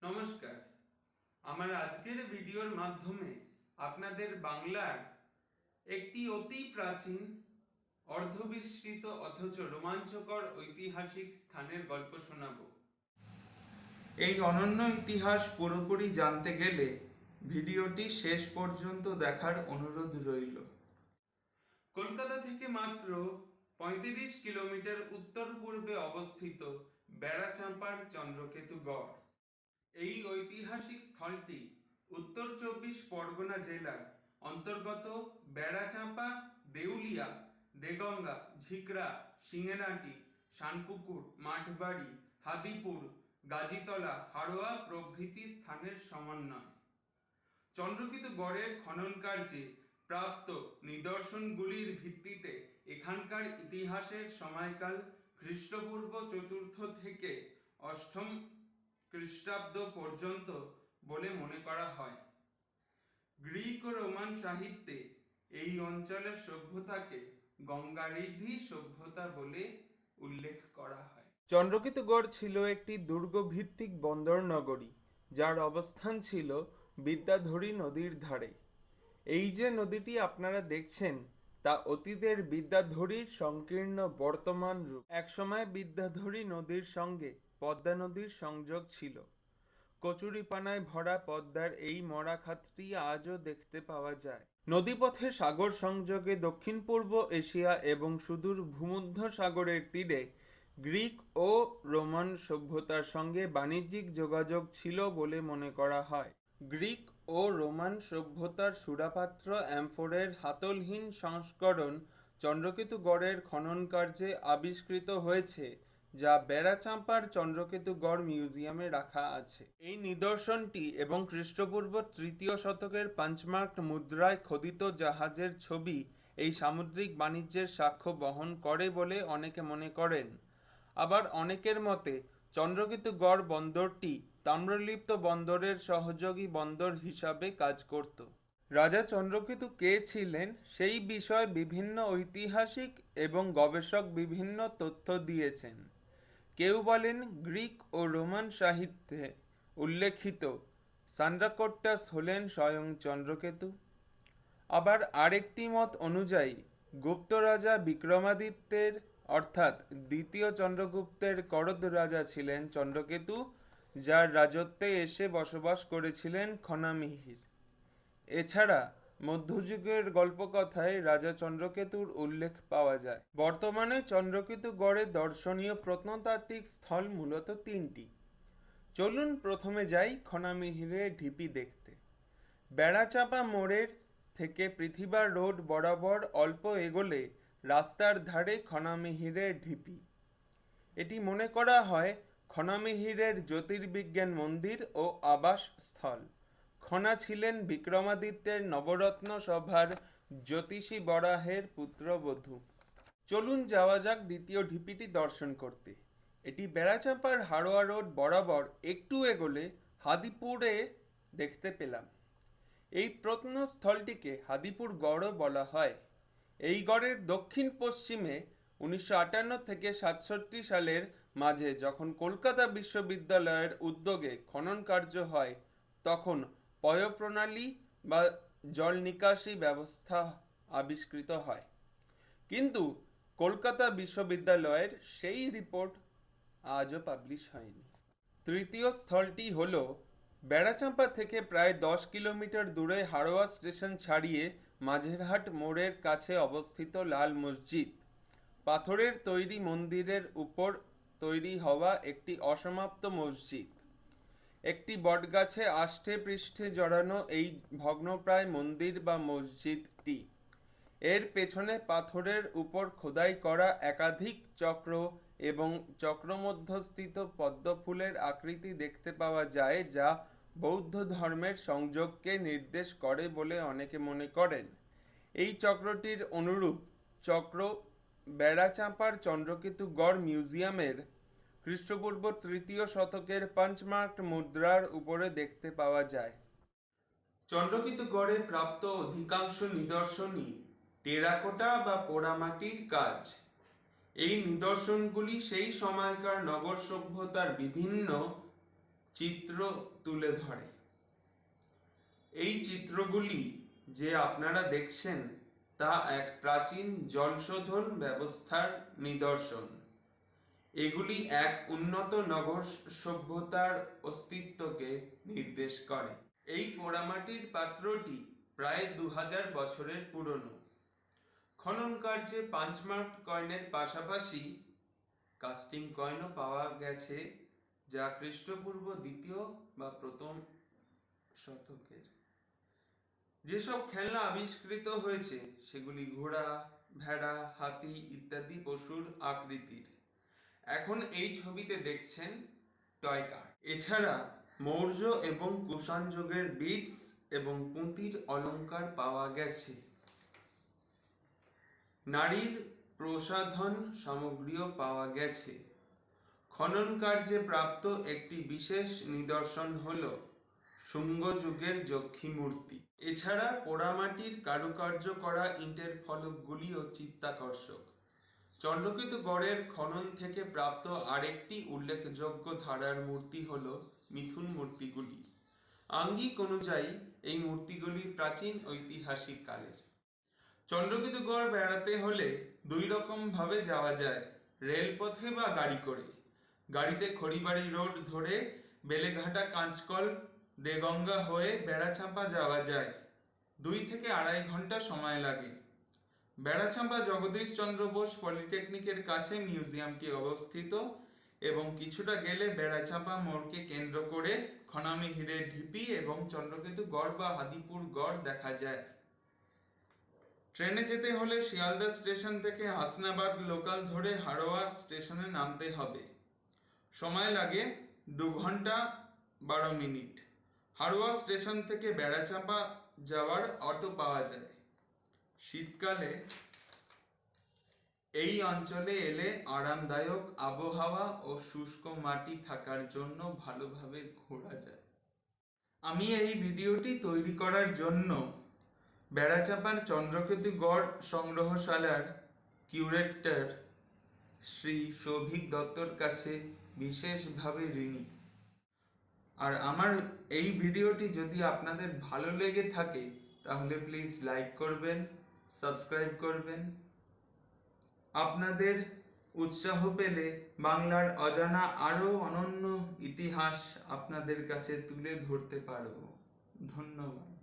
নমস্কার। আমার আজকের ভিডিওর মাধ্যমে আপনাদের বাংলার একটি অতি প্রাচীন, অর্ধবিস্মৃত অথচ রোমাঞ্চকর ঐতিহাসিক স্থানের গল্প শোনাব। এই অনন্য ইতিহাস পুরোপুরি জানতে গেলে ভিডিওটি শেষ পর্যন্ত দেখার অনুরোধ রইল। কলকাতা থেকে মাত্র ৩৫ কিলোমিটার উত্তর পূর্বে অবস্থিত বেড়াচাঁপার চন্দ্রকেতু গড়। এই ঐতিহাসিক স্থলটি উত্তর ২৪ পরগনা জেলার অন্তর্গত বেড়াচাঁপা, দেউলিয়া, দেগঙ্গা, ঝিকরা, সিংহেনাটি, শানপুকুর, মাঠবাড়ি, হাদিপুর, গাজীতলা, হাড়োয়া প্রভৃতি স্থানের সমন্বয়। চন্দ্রকেতু গড়ের খনন কার্যে প্রাপ্ত নিদর্শনগুলির ভিত্তিতে এখানকার ইতিহাসের সময়কাল খ্রিস্টপূর্ব ৪র্থ থেকে ৮ম খ্রিস্টাব্দ পর্যন্ত বলে মনে করা হয়। গ্রিক ও রোমান সাহিত্যে এই অঞ্চলের সভ্যতাকে গঙ্গারিধি সভ্যতা বলে উল্লেখ করা হয়। চন্দ্রকেতুগড় ছিল একটি দুর্গভিত্তিক বন্দর নগরী, যার অবস্থান ছিল বিদ্যাধরী নদীর ধারে। এই যে নদীটি আপনারা দেখছেন তা অতীতের বিদ্যাধরীর সংকীর্ণ বর্তমান রূপ। একসময় বিদ্যাধরী নদীর সঙ্গে পদ্মা নদীর সংযোগ ছিল। কচুরিপানায় ভরা পদ্মার এই মরা খাতটি আজও দেখতে পাওয়া যায়। নদীপথে সাগর সংযোগে দক্ষিণ পূর্ব এশিয়া এবং সুদূর ভূমধ্য সাগরের তীরে গ্রিক ও রোমান সভ্যতার সঙ্গে বাণিজ্যিক যোগাযোগ ছিল বলে মনে করা হয়। গ্রিক ও রোমান সভ্যতার সুরাপাত্র অ্যামফোরের হাতলহীন সংস্করণ চন্দ্রকেতু গড়ের খনন কার্যে আবিষ্কৃত হয়েছে, যা বেড়াচাঁপার চন্দ্রকেতু গড় মিউজিয়ামে রাখা আছে। এই নিদর্শনটি এবং খ্রিস্টপূর্ব ৩য় শতকের পাঞ্চমার্ক মুদ্রায় খোদিত জাহাজের ছবি এই সামুদ্রিক বাণিজ্যের সাক্ষ্য বহন করে বলে অনেকে মনে করেন। আবার অনেকের মতে চন্দ্রকেতু গড় বন্দরটি তাম্রলিপ্ত বন্দরের সহযোগী বন্দর হিসাবে কাজ করত। রাজা চন্দ্রকেতু কে ছিলেন সেই বিষয়ে বিভিন্ন ঐতিহাসিক এবং গবেষক বিভিন্ন তথ্য দিয়েছেন। কেউ বলেন গ্রিক ও রোমান সাহিত্যে উল্লেখিত সান্ড্রাকোট্টাস হলেন স্বয়ং চন্দ্রকেতু। আবার আরেকটি মত অনুযায়ী গুপ্ত রাজা বিক্রমাদিত্যের অর্থাৎ দ্বিতীয় চন্দ্রগুপ্তের করদ রাজা ছিলেন চন্দ্রকেতু, যার রাজত্বে এসে বসবাস করেছিলেন খনামিহির। এছাড়া মধ্যযুগের গল্পকথায় রাজা চন্দ্রকেতুর উল্লেখ পাওয়া যায়। বর্তমানে চন্দ্রকেতু গড়ে দর্শনীয় প্রত্নতাত্ত্বিক স্থল মূলত ৩টি। চলুন প্রথমে যাই খনামিহিরের ঢিপি দেখতে। বেড়াচাঁপা মোড়ের থেকে পৃথিবী রোড বরাবর অল্প এগোলে রাস্তার ধারে খনামিহিরের ঢিপি। এটি মনে করা হয় খনামিহিরের জ্যোতির্বিজ্ঞান মন্দির ও আবাস স্থল। খনা ছিলেন বিক্রমাদিত্যের নবরত্ন সভার জ্যোতিষী বরাহের পুত্রবধূ। চলুন যাওয়া যাক দ্বিতীয় ঢিপিটি দর্শন করতে। এটি বেড়াচাঁপার হাড়োয়া রোড বরাবর একটু এগোলে হাদিপুরে দেখতে পেলাম। এই প্রত্নস্থলটিকে হাদিপুর গড়ও বলা হয়। এই গড়ের দক্ষিণ পশ্চিমে ১৯৫৮ থেকে ৬৭ সালের মাঝে যখন কলকাতা বিশ্ববিদ্যালয়ের উদ্যোগে খনন কার্য হয়, তখন পয়ঃপ্রণালী বা জল নিকাশি ব্যবস্থা আবিষ্কৃত হয়। কিন্তু কলকাতা বিশ্ববিদ্যালয়ের সেই রিপোর্ট আজও পাবলিশ হয়নি। তৃতীয় স্থলটি হল বেড়াচাঁপা থেকে প্রায় ১০ কিলোমিটার দূরে হাড়োয়া স্টেশন ছাড়িয়ে মাঝেরহাট মোড়ের কাছে অবস্থিত লাল মসজিদ। পাথরের তৈরি মন্দিরের উপর তৈরি হওয়া একটি অসমাপ্ত মসজিদ। একটি বটগাছে আষ্টে পৃষ্ঠে জড়ানো এই ভগ্নপ্রায় মন্দির বা মসজিদটি। এর পেছনে পাথরের উপর খোদাই করা একাধিক চক্র এবং চক্রমধ্যস্থিত পদ্মফুলের আকৃতি দেখতে পাওয়া যায়, যা বৌদ্ধ ধর্মের সংযোগকে নির্দেশ করে বলে অনেকে মনে করেন। এই চক্রটির অনুরূপ চক্র বেড়াচাঁপার চন্দ্রকেতু গড় মিউজিয়ামের খ্রিস্টপূর্ব ৩য় শতকের পাঞ্চমার্ক মুদ্রার উপরে দেখতে পাওয়া যায়। চন্দ্রকেতু গড়ে প্রাপ্ত অধিকাংশ নিদর্শনই টেরাকোটা বা পোড়ামাটির কাজ। এই নিদর্শনগুলি সেই সময়কার নগর সভ্যতার বিভিন্ন চিত্র তুলে ধরে। এই চিত্রগুলি যে আপনারা দেখছেন তা এক প্রাচীন জলশোধন ব্যবস্থার নিদর্শন। এগুলি এক উন্নত নগর সভ্যতার অস্তিত্বকে নির্দেশ করে। এই পোড়ামাটির পাত্রটি প্রায় 2000 বছরের পুরনো। খনন কার্যে পাঞ্চমার্ক কয়েনের পাশাপাশি কাস্টিং কয়েনও পাওয়া গেছে, যা খ্রিস্টপূর্ব 2য় বা 1ম শতকের। যেসব খেলনা আবিষ্কৃত হয়েছে সেগুলি ঘোড়া, ভেড়া, হাতি ইত্যাদি পশুর আকৃতির। এখন এই ছবিতে দেখছেন টয় কার। এছাড়া মৌর্য এবং কুষাণ যুগের বিটস এবং পুঁতির অলঙ্কার পাওয়া গেছে। নারীর প্রসাধন সামগ্রীও পাওয়া গেছে। খনন কার্যে প্রাপ্ত একটি বিশেষ নিদর্শন হল শুঙ্গ যুগের যক্ষী মূর্তি। এছাড়া পোড়ামাটির কারুকার্য করা ইটের ফলকগুলিও চিত্তাকর্ষক। চন্দ্রকেতু গড়ের খনন থেকে প্রাপ্ত আরেকটি উল্লেখযোগ্য ধারার মূর্তি হল মিথুন মূর্তিগুলি। আঙ্গিক অনুযায়ী এই মূর্তিগুলি প্রাচীন ঐতিহাসিক কালের। চন্দ্রকেতু গড় বেড়াতে হলে 2 রকম ভাবে যাওয়া যায়, রেলপথে বা গাড়ি করে। গাড়িতে খড়িবাড়ি রোড ধরে বেলেঘাটা, কাঁচকল, দেগঙ্গা হয়ে বেড়াচাঁপা যাওয়া যায়। 2 থেকে 2.5 ঘন্টা সময় লাগে। বেড়াচাঁপা জগদীশ চন্দ্র বোস পলিটেকনিকের কাছে মিউজিয়ামটি অবস্থিত এবং কিছুটা গেলে বেড়াচাঁপা মোড়কে কেন্দ্র করে খনামিহিরের ঢিপি এবং চন্দ্রকেতু গড় বা হাদিপুর গড় দেখা যায়। ট্রেনে যেতে হলে শিয়ালদা স্টেশন থেকে হাসনাবাদ লোকাল ধরে হাড়োয়া স্টেশনে নামতে হবে। সময় লাগে 2 ঘন্টা 12 মিনিট। হাড়োয়া স্টেশন থেকে বেড়াচাঁপা যাওয়ার অটো পাওয়া যায়। শীতকালে এই অঞ্চলে এলে আরামদায়ক আবহাওয়া ও শুষ্ক মাটি থাকার জন্য ভালোভাবে ঘোরা যায়। আমি এই ভিডিওটি তৈরি করার জন্য বেড়াচাঁপার চন্দ্রকেতু গড় সংগ্রহশালার কিউরেটর শ্রী সৌভিক দত্তর কাছে বিশেষভাবে ঋণী। আর আমার এই ভিডিওটি যদি আপনাদের ভালো লেগে থাকে তাহলে প্লিজ লাইক করবেন, সাবস্ক্রাইব করবেন। আপনাদের উৎসাহ পেলে বাংলার অজানা আরও অনন্য ইতিহাস আপনাদের কাছে তুলে ধরতে পারব। ধন্যবাদ।